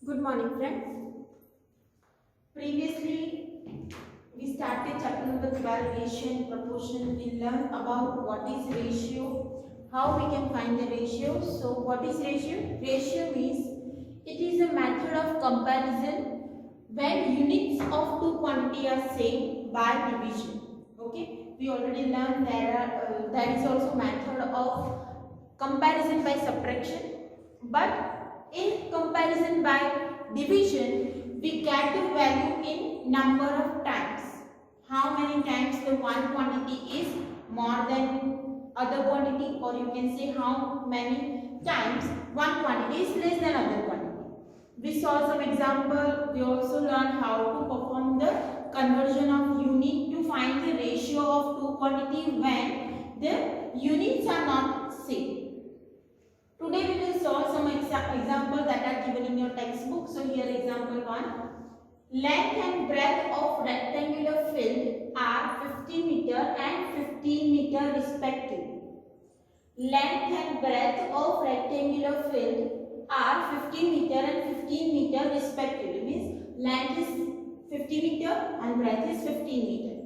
Good morning, friends. Previously, we started chapter number 12, ratio and proportion. We learned about what is ratio, how we can find the ratio. So, what is ratio? Ratio means it is a method of comparison when units of two quantity are same by division. Okay, we already learned there is also method of comparison by subtraction, but in comparison by division, we get the value in number of times. How many times the one quantity is more than other quantity, or you can say how many times one quantity is less than other quantity. We saw some example. We also learned how to perform the conversion of unit to find the ratio of two quantity when the units are not same. Today we will solve some examples that are given in your textbook. So here example 1. Length and breadth of rectangular field are 50 meter and 15 meter respectively. Length and breadth of rectangular field are 50 meter and 15 meter respectively. Means length is 50 meter and breadth is 15 meter.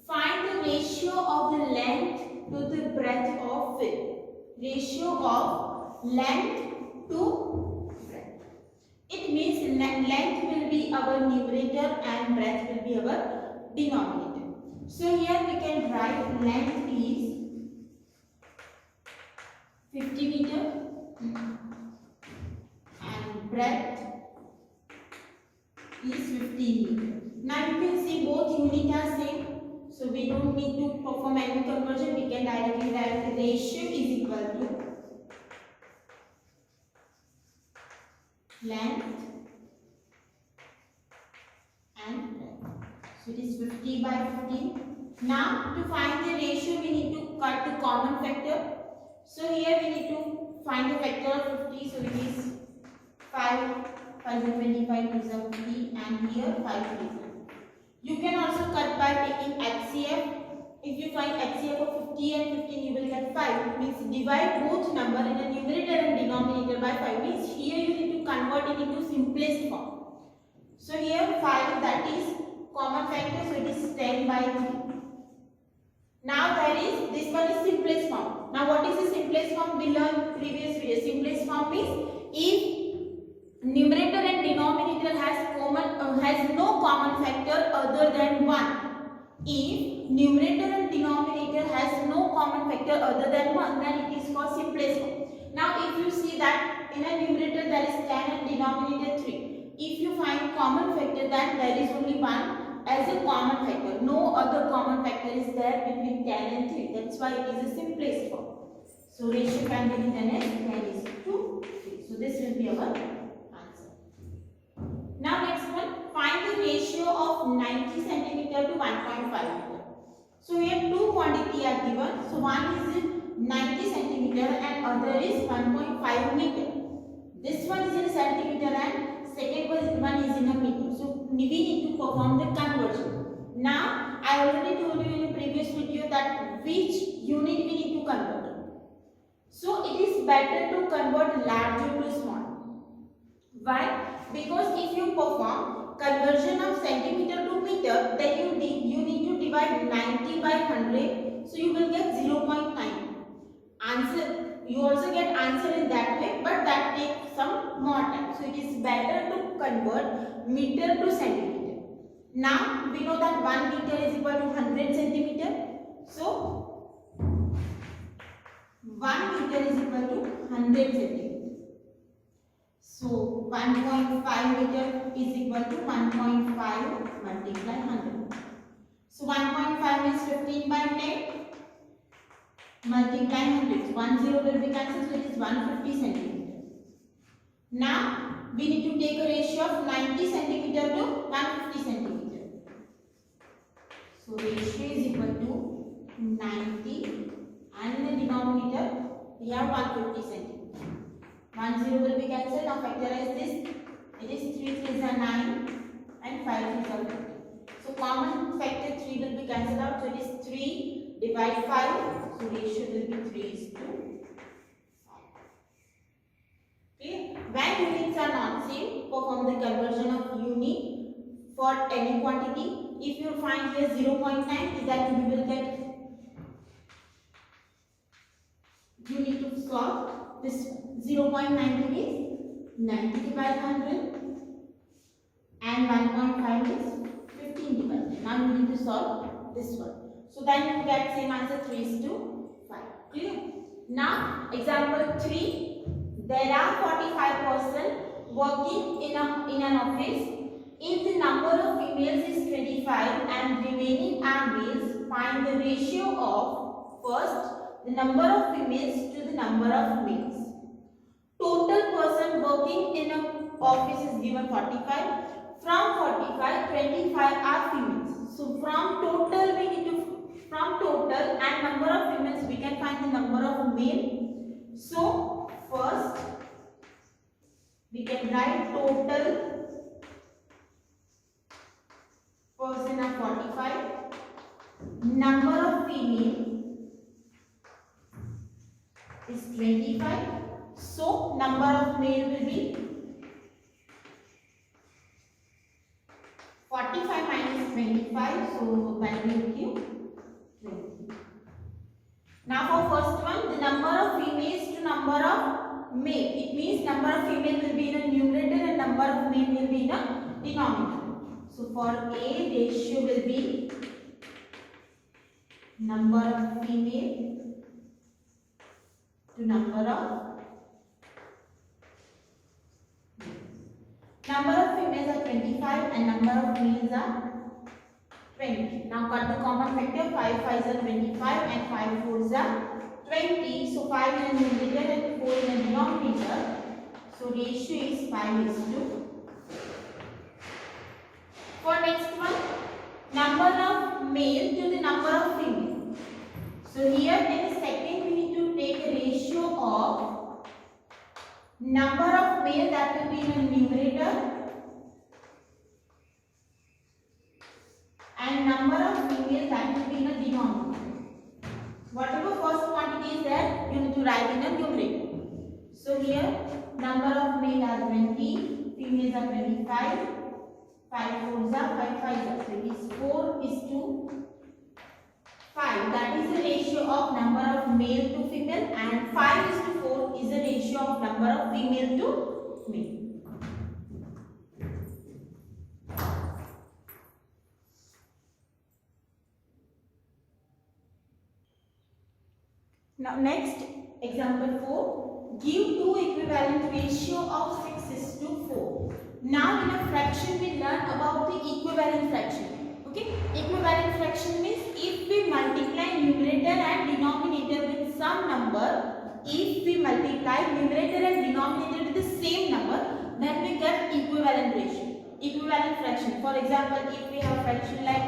Find the ratio of the length to the breadth of field. Ratio of length to breadth. It means length will be our numerator and breadth will be our denominator. So here we can write length is 50 meter and breadth is 15 meter. Now you can see both units are same. So we don't need to perform any conversion. We can directly write the ratio is equal to length and breadth. So it is 50 by 15. Now to find the ratio we need to cut the common factor. So here we need to find the factor of 50. So it is 5, 5 is 25, 2 is 50 and here 5 is. You can also cut by taking HCF. If you find HCF of 50 and 15, you will get 5. Means divide both number in a numerator and denominator by 5. Means here you need to convert it into simplest form. So here 5, that is common factor, so it is 10 by 3. Now there is, this one is simplest form. Now what is the simplest form? We learned previous video. Simplest form is if numerator and denominator has no common factor other than 1. If numerator and denominator has no common factor other than 1, then it is called simplest form. Now if you see that in a numerator there is 10 and denominator 3. If you find common factor, then there is only 1 as a common factor. No other common factor is there between 10 and 3. That's why it is a simplest form. So ratio can be written as 10 is to 3. So this will be our answer. Now next one, find the ratio of 90 centimeter to 1.5 meter. So here two quantity are given. So one is 90 centimeter and other is 1.5 meter. This one is in centimeter and second one is in a meter. So we need to perform the conversion. Now I already told you in a previous video that which unit we need to convert. So it is better to convert larger to small. Why? Because if you perform conversion of centimeter to meter, then you need to divide 90 by 100. So you will get 0.9. Answer. You also get answer in that way, but that takes some more time. So it is better to convert meter to centimeter. Now we know that 1 meter is equal to 100 centimeter. So 1 meter is equal to 100 centimeter. So 1.5 meter is equal to 1.5 multiply 100. So 1.5 means 15 by 10 multiply 100. 1 0 will be cancelled, so it is 150 centimeter. Now we need to take a ratio of 90 centimeter to 150 centimeter. So ratio is equal to 90 and in the denominator we have 150 centimeter. 1 0 will be cancelled. Now factorize this. It is 3 3 is 9 and 5 3 is 50. So common factor 3 will be cancelled out. So it is 3 divide 5. So ratio will be 3 is to 5. Okay. When units are not same, perform perform the conversion of unit for any quantity. If you find here 0.9, then we will get, you need to solve this 0.9 is 90 divided by 100 and 1.5 is 15 divided by. Now you need to solve this one. So then you get same answer 3:5. Clear? Now example 3. There are 45 persons working in an office. If the number of females is 25 and remaining are males, find the ratio of first the number of females to the number of males. Total person working in an office is given 45. From 45, 25 are females. So from total and number of females we can find the number of male. So first we can write total person are 45. Number of female is 25. So number of male will be 45 minus 25. So value will give 20. Now for first one, the number of females to number of male. It means number of female will be in a numerator and number of male will be in a denominator. So for A, ratio will be number of female to number of females are 25 and number of males are 20. Now cut the common factor. 5 5s are 25 and 5 4s are 20. So 5 in a numerator and 4 in a denominator. So ratio is 5:2. For next one, number of male to the number of female. So here in the second we need to take a ratio of number of male, that will be in a numerator, and number of female, that will be in a denominator. Whatever first quantity is there, you need to write in a numerator. So here number of male are 20, females are 25. 5 4s are 5 5s are. So it is 4:5. That is the ratio of number of male to female, and 5:4 is the ratio of number of female to male. Now next, example 4. Give two equivalent ratio of 6:4. Now in a fraction we learn about the equivalent fraction. Okay, equivalent fraction means if we multiply numerator and denominator with some number, if we multiply numerator and denominator with the same number, then we get equivalent ratio, equivalent fraction. For example, if we have fraction like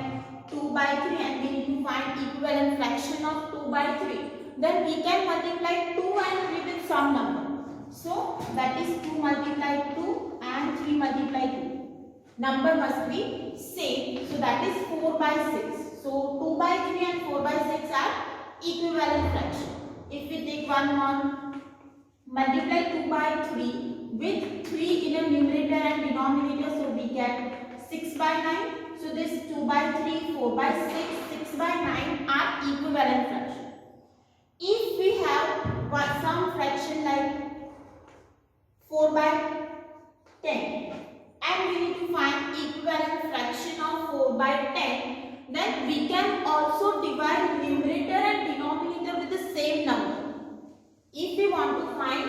2/3 and we need to find equivalent fraction of 2/3, then we can multiply 2 and 3 with some number. So that is 2 multiply 2 and 3 multiply 2. Number must be same. So that is 4/6. So 2/3 and 4/6 are equivalent fraction. If we take one more, multiply 2/3 with 3 in a numerator and denominator, so we get 6/9. So this 2/3, 4/6, 6/9 are equivalent fraction. If we have some fraction like 4/10 and we need to find equivalent fraction of 4/10, then we can also divide numerator and denominator with the same number. If we want to find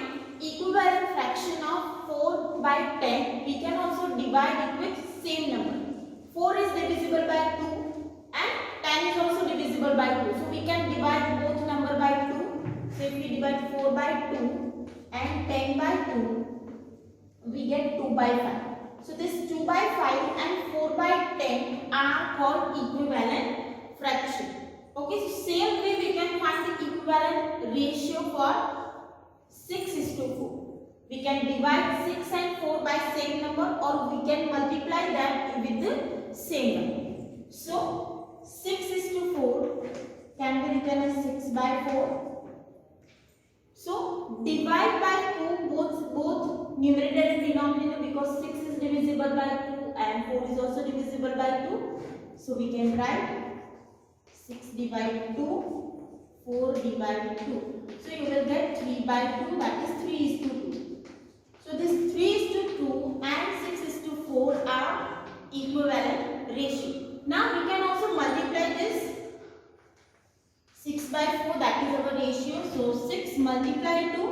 equivalent fraction of 4/10, we can also divide it with same number. 4 is divisible by 2 and 10 is also divisible by 2. So we can divide both number by 2. So if we divide 4/2 and 10/2, we get 2/5. So this 2/5 and 4/10 are called equivalent fraction. Okay, so same way we can find the equivalent ratio for 6:4. We can divide 6 and 4 by same number, or we can multiply that with the same number. So 6:4 can be written as 6/4. So divide by 2 both numerator and denominator, because because 6 is divisible by 2 and 4 is also divisible by 2. So we can write 6 divided 2, 4 divided 2. So you will get 3 by 2, that is 3 is to 2. So this 3 is to 2 and 6 is to 4 are equivalent ratio. Now we can also multiply this 6 by 4, that is our ratio. So 6 multiplied to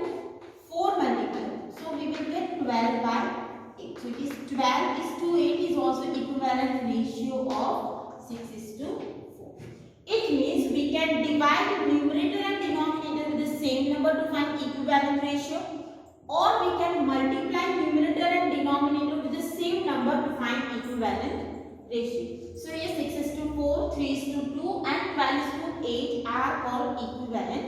4 multiplied. So we will get 12 by 8. So it is 12 is to 8 is also equivalent ratio of 6 is to 4. It means we can divide numerator and denominator with the same number to find equivalent ratio, or we can multiply numerator and denominator with the same number to find equivalent ratio. So here 6 is to 4, 3 is to 2 and 12 is to 8 are called equivalent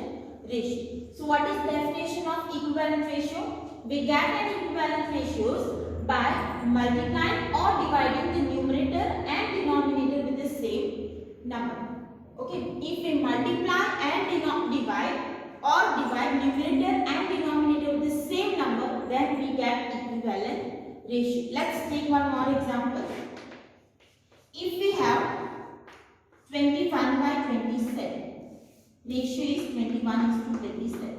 ratio. So what is the definition of equivalent ratio? We get an equivalent ratios by multiplying or dividing the numerator and denominator with the same number. Okay, if we multiply and divide or divide numerator and denominator with the same number, then we get equivalent ratio. Let's take one more example. If we have 21 by 27, ratio is 21 is to 27.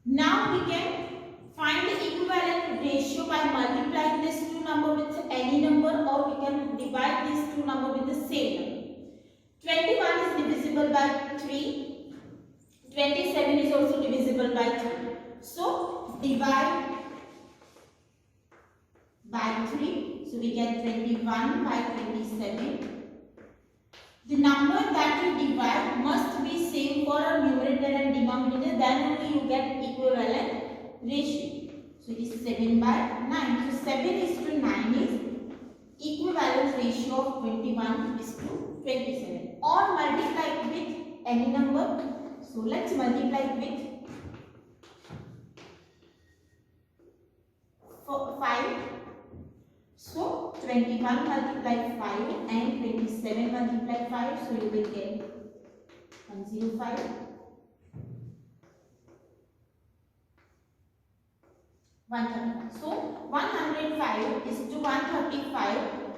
Now we can find the equivalent ratio by multiplying this two number with any number, or we can divide these two number with the same number. 21 is divisible by 3, 27 is also divisible by 3. So divide by 3, so we get 21 by 27. The number that you divide must be same for a numerator and denominator, then only you get equivalent ratio. So it is 7 by 9. So 7 is to 9 is equivalent ratio of 21 is to 27. Or multiply it with any number. So let's multiply it with 5. So 21 multiply 5 and 27 multiply 5. So you will get 105. 135. So 105 is to 135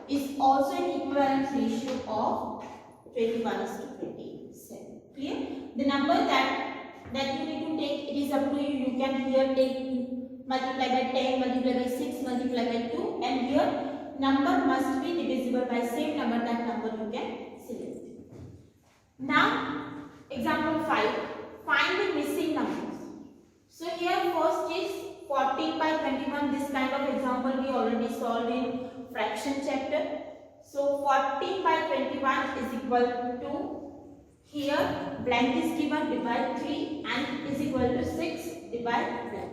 is also an equivalent ratio of 21 is to 27. Clear? The number that you need to take, it is up to you. You can here take multiply by 10, multiply by 6, multiply by 2, and here number must be divisible by same number. That number you can select. Now example 5. Find the missing numbers. So here first is 14 by 21. This kind of example we already solved in fraction chapter. So 14 by 21 is equal to, here blank is given, divide 3 and is equal to 6 divide blank.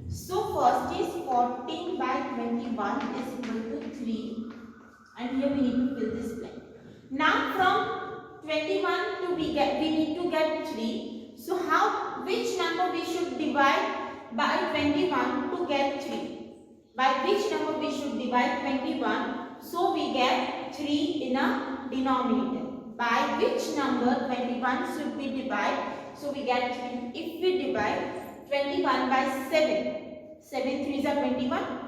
So first is 14 by 21 is equal to 3 and here we need to fill this blank. Now from 21 to we need to get 3. So which number we should divide by 21 to get 3? By which number we should divide 21? So we get 3 in a denominator. By which number 21 should we divide? So we get 3. If we divide 21 by 7, 7 3s are 21.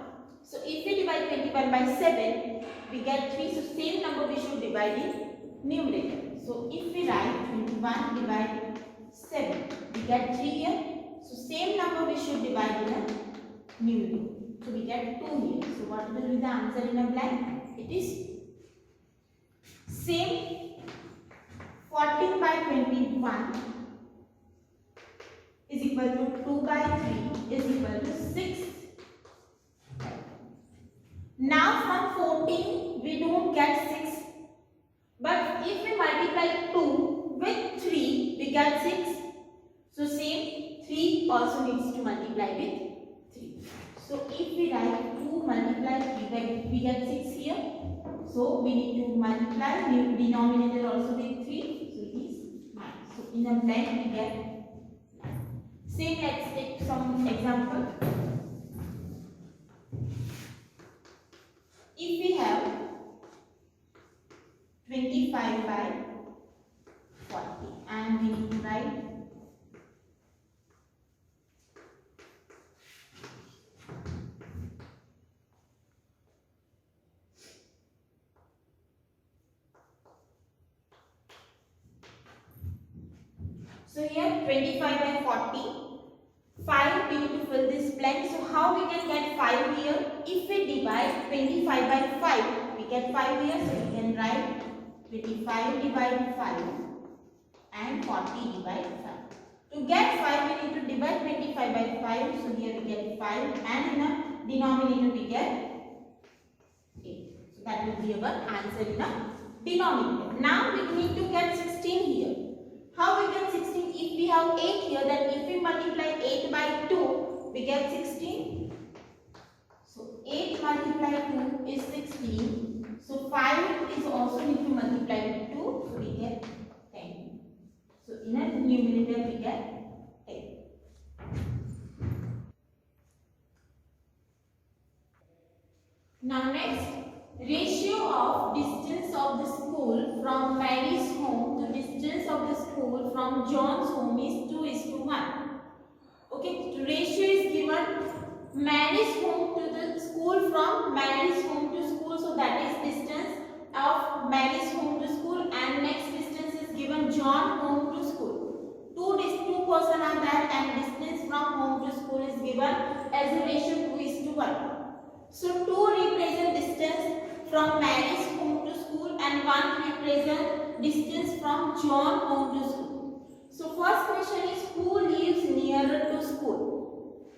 So if we divide 21 by 7, we get 3. So same number we should divide in numerator. So if we write 21 divided 7, we get 3 here. So same number we should divide in a numerator. So we get 2 here. So what will be the answer in a blank? It is same 14 by 21 is equal to 2 by 3 is equal to 6. Now from 14 we don't get 6. But if we multiply 2 with 3 we get 6. So same 3 also needs to multiply with 3. So if we write 2 multiply 3, we get 6 here. So we need to multiply denominator also with 3. So it is 9. So in a blank we get 9. Same, let's take some example. If we have 25 by 40 and we need to write 25 So here 25 by 40. 5, we need to fill this blank. So how we can get 5 here? If we divide 25 by 5, we get 5 here. So we can write 25 divide 5 and 40 divide 5. To get 5, we need to divide 25 by 5. So here we get 5 and in a denominator we get 8. So that will be our answer in a denominator. Now we need to get 16 here. How we get 16? If we have 8 here, then if we multiply 8 by 2, we get 16. So 8 multiplied 2 is 16. So 5 is also need to multiply with 2, so we get 10. So in a numerator we get 10. Now next, ratio of distance of the school from Mary's home to distance of the school from John's home is 2:1. Okay, the ratio is given Mary's home to the school from Mary's home to school. So that is distance of Mary's home to school, and next distance is given John home to school. Two person are there, and distance from home to school is given as a ratio 2:1. So 2 represent distance from Mary's home to school and 1 represent distance from John home to school. So first question is, who lives nearer to school?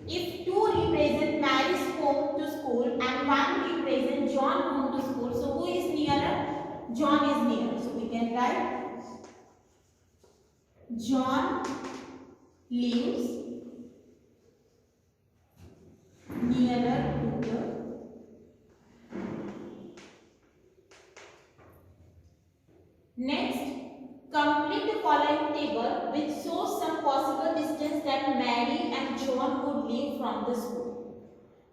If 2 represent Mary's home to school and 1 represent John home to school, so who is nearer? John is nearer. So we can write John lives nearer to the Next, complete the following table which shows some possible distance that Mary and John would live from the school.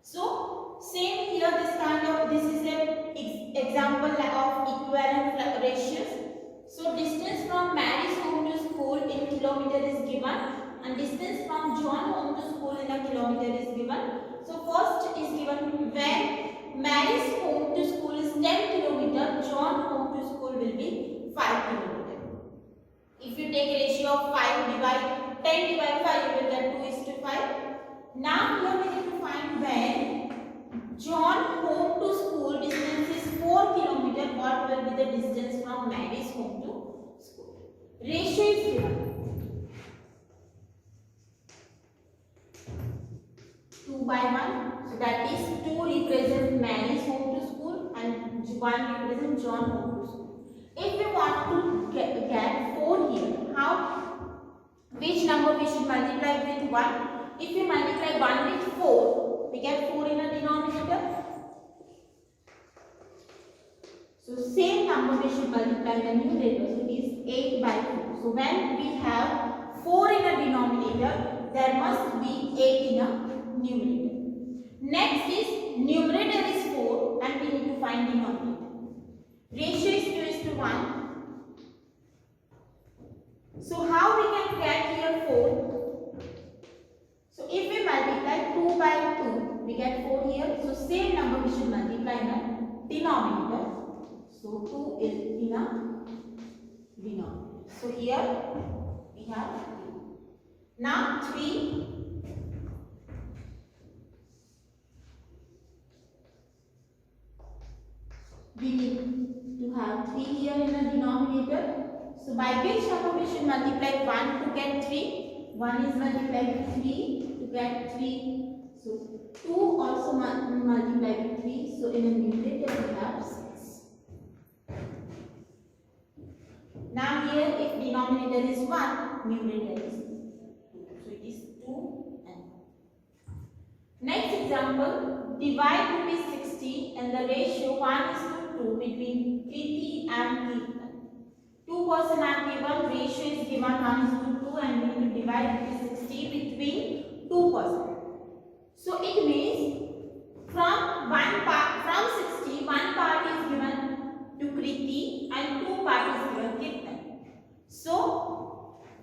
So, same here, this is an example of equivalent ratios. So, distance from Mary's home to school in kilometer is given, and distance from John home to school in a kilometer is given. So, first is given when Mary's home to school is 10 km, John home to school will be 5 km. If you take a ratio of 10 divide 5, you will get 2:5. Now here we need to find when John home to school distance is 4 km, what will be the distance from Mary's home to school? Ratio is given 2:1. So that is 2 represent Mary's home to school and 1 represent John home to school. If we want to get 4 here, how? Which number we should multiply with 1? If we multiply 1 with 4, we get 4 in a denominator. So same number we should multiply the numerator. So it is 8 by 4. So when we have 4 in a denominator, there must be 8 in a numerator. Next is numerator is 4 and we need to find denominator. Ratio is 2:1. So how we can get here 4? So if we multiply 2 by 2, we get 4 here. So same number we should multiply in a denominator. So 2 is in a denominator. So here we have 3. Now 3. We need to have 3 here in a denominator. So by which number we should multiply 1 to get 3? 1 is multiplied with 3 to get 3. So 2 also multiplied with 3. So in a numerator we have 6. Now here if denominator is 1, numerator is 2. So it is 2 and 1. Next example, divide rupees 60 and the ratio 1:2 between Kriti and Kirtan. 2 person are given, ratio is given 1:2 and we need to divide rupees 60 between 2 person. So it means from 60, one part is given to Kriti and 2 part is given Kirtan. So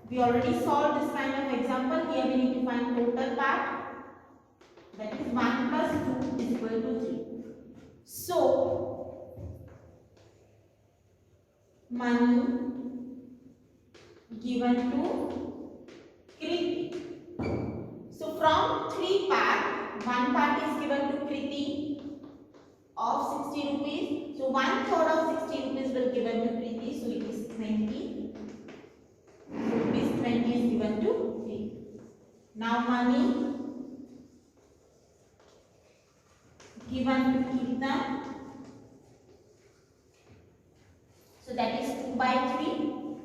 we already solved this kind of example. Here we need to find total part. That is 1 plus 2 is equal to 3. So, money given to Kriti. So from 3 part, 1 part is given to Kriti of 60 rupees. So 1/3 of 60 rupees will given to Kriti. So it is 20. So rupees 20 is given to Kriti. Now money given to Kirtan. So that is 2/3.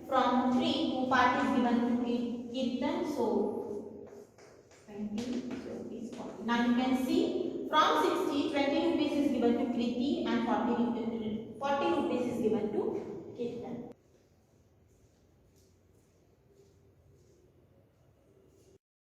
From 3, 2 part is given to Kirtan. So 20. So is 40. Now you can see from 60, 20 rupees is given to Kriti and 40 rupees